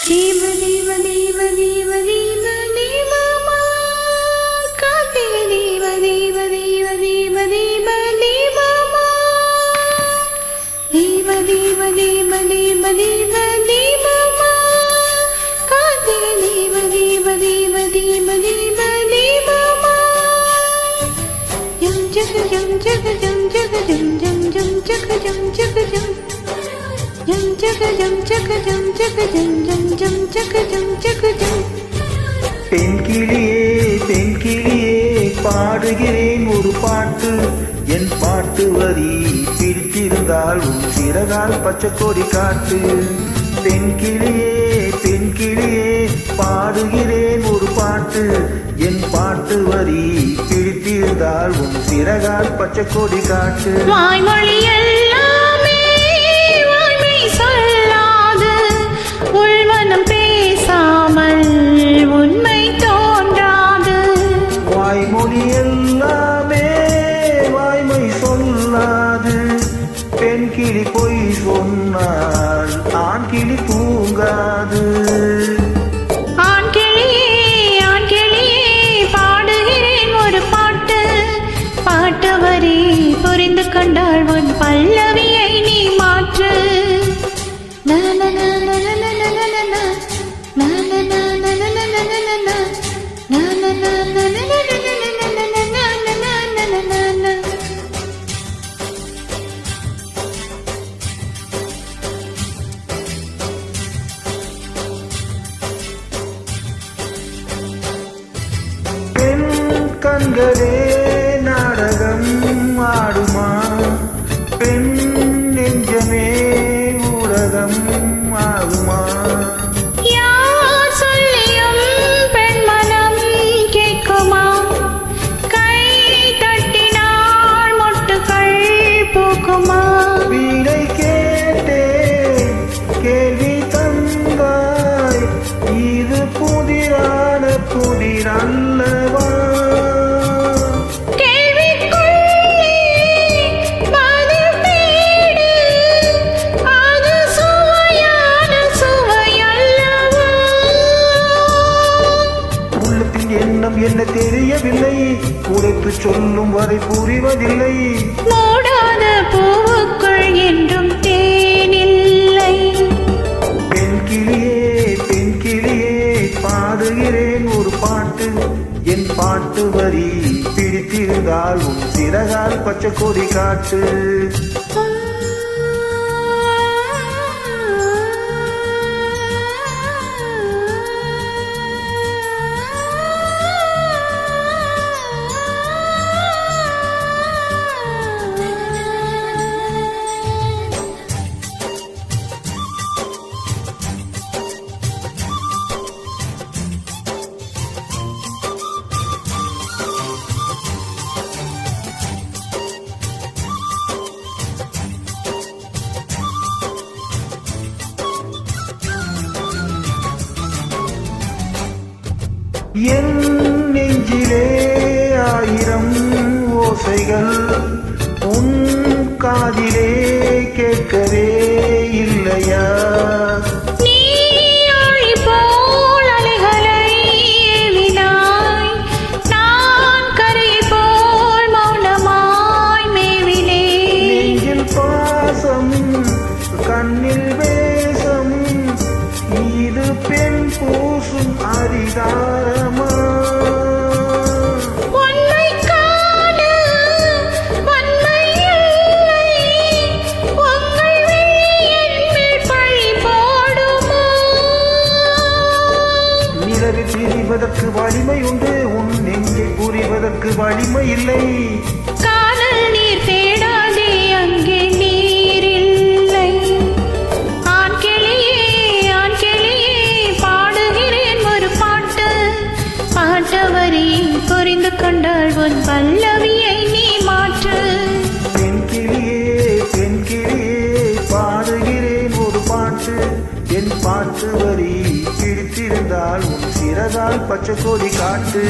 தேவ தேவ தேவ தேவ தேவ தேவமா கார்த்திகை தேவ தேவ தேவ தேவ தேவ தேவமா தேவ தேவ தேவ தேவ தேவ தேவமா கார்த்திகை தேவ தேவ தேவ தேவ தேவ தேவமா ஜம் ஜக ஜம் ஜக ஜம் ஜக ஜம் ஜம் ஜம் ஜக ஜம் ஜக ஜம் ஜம் ஜக ஜம் ஜக ஜம் ஜக ஜம் ஜம் ஜம் ஜக ஜம் ஜக ஜம். பெண்கிளியே பெண்கிளியே பாடுகிறேன் ஒரு பாட்டு, என் பாட்டு வரி பிடித்திருந்தால் உன் சிறகால் பச்சை கொடி காட்டு. பெண்கிளியே பெண்கிளியே பாடுகிறேன் ஒரு பாட்டு, என் பாட்டு வரி பிடித்திருந்தால் உன் சிறகால் பச்சை கொடி காட்டு. வாய்மொழி எல்லாமே வாய்மை சொல்லாது, உள்மனம் பேசாமல் உண்மை தோன்றாது. வாய்மொழி எல்லாமே வாய்மை சொல்லாது, பெண் கிளி பொய் சொன்னால் ஆண் கிளி தூங்காது. ஆண் கிளியே பாடுகிறேன் ஒரு பாட்டு, பாட்டு வரி புரிந்து கொண்டால் உன் பல்லவியை நீ மாற்று. பெண் கண்களே நாடகம் ஆடுமா, பெண் நெஞ்சமே ஊடகம் ஆகுமா. யார் சொல்லியும் பெண்மனம் கேட்குமா, கை தட்டினால் மொட்டுகள் பூக்குமா. வீடை கேட்டேன் கேள்வி தந்தாய், இது புதிரான புதிரல்லவா. கேள்விக்குள்ளே பதில் தேடு, அது சுவையான சுவையல்லவா. உள்ளத்தின் எண்ணம் என்ன தெரியவில்லை, உரைத்து சொல்லும் வரை புரிவதில்லை. மூடாத பூவுக்குள் என்றும் தேனில்லை. பெண் கிளியே பாடுகிறேன் ஒரு பாட்டு, என் பாட்டு வரி பிடித்திருந்தால் உன் சிறகால் பச்சை கொடி காட்டு. என் நெஞ்சிலே ஆயிரம் ஓசைகள், உன் காதிலே கேட்கவே இல்லையா. நீ ஆழி போல் அலைகளை ஏவினாய், நான் கரை போல் மௌனமாய் மேவினேன். நெஞ்சில் பாசம் கண்ணில் வேஷம், இது பெண் பூசும் அரிதாரமா. உன்னை காண வன்மை இல்லை, உங்கள் விழி என் மேல் பழி போடுமா. நிலவில் திரிவதற்கு வலிமை உண்டு, உன் நெஞ்சை புரிவதற்கு வலிமை இல்லை. காணல் நீர் தேடாதே அங்கே நீரில்லை. ஆண் கிளியே பாடுகிறேன் ஒரு பாட்டு, பாட்டு வரி புரிந்து கொண்டால் உன் பல்லவியை நீ மாற்று. பெண் கிளியே பாடுகிறேன் ஒரு பாட்டு, என் பாட்டு வரி பிடித்திருந்தால் உன் சிறகால் பச்சை கொடி காட்டு.